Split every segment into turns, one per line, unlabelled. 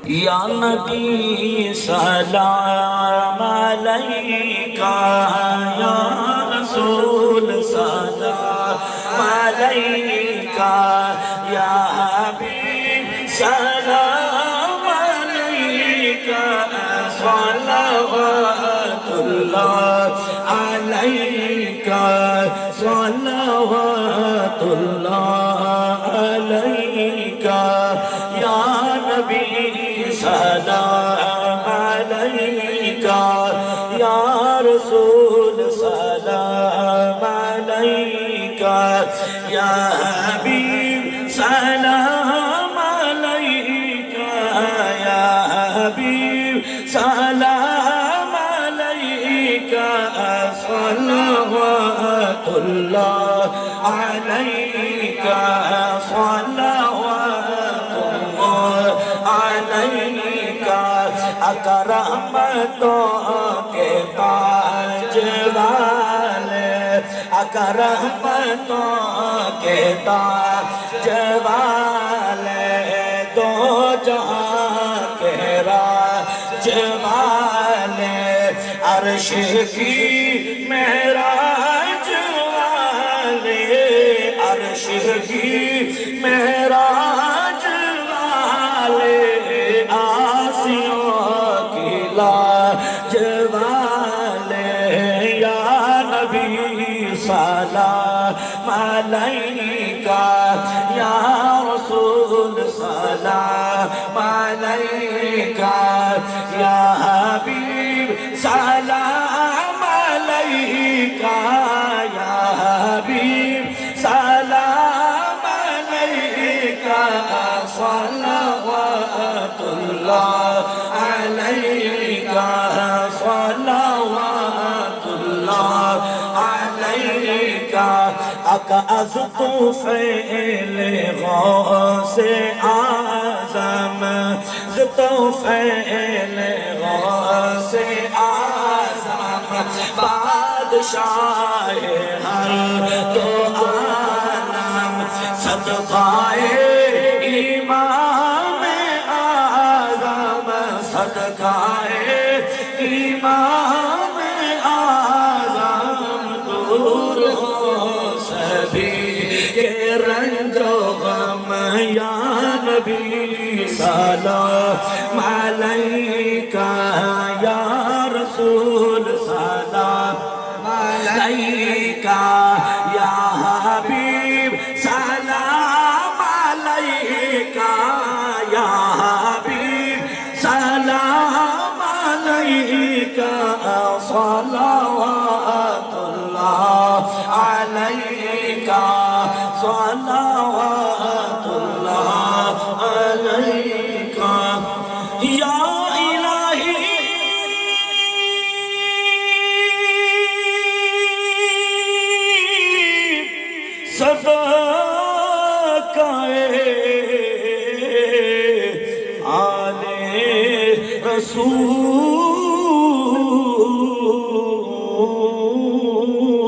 یا نبی سلام علیکہ، یا رسول سلام علیکہ، یا حبیب سلام علیکہ، صلوات اللہ علیکہ، صلوات اللہ علیکہ، یا نبی سلام علیکہ، یا رسول سلام علیکہ، یا حبیب سلام علیکہ، یا حبیب سلام علیکہ، صلوات اللہ علیکہ، صلوات اللہ علیکہ، اکرامتوں کے تاج والے، اکرامتوں کے تاج والے، دو جہاں کے راج والے، عرش کی معراج والے، عرش کی معراج والے، آسیوں کی لاج والے، یا نبی سلام علیکہ، یا رسول سلام علیکہ، یا حبیب سلام علیکہ، یا حبیب سلام علیکہ، صلوات اللہ علیکہ، صلوات اللہ علیکہ، از طفیل غوث اعظم، ز طفیل غوث اعظم، بادشاہ ہر دو عالم، صدقائے امام اعظم، صدقائے امام اعظم، دور ہو سبھی کے رنج و غم، یا نبی سلام علیکہ، یا رسول سلام علیکہ، یا حبیب سلام علیکہ، یا حبیب سلام علیکہ، صلوات اللہ علیکہ، صلوات اللہ علیکہ، یا الہی صدقائے آل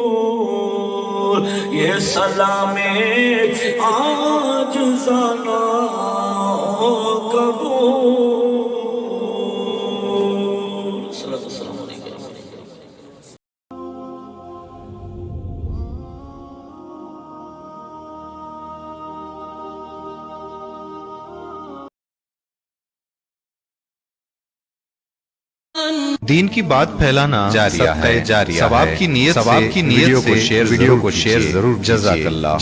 رسول، یہ سلام عاجزانہ قبول، صلی اللہ علیہ وسلم۔
دین کی بات پھیلانا جاریہ ہے، ثواب کی نیت سے ویڈیو کو شیئر ضرور، جزاک اللہ۔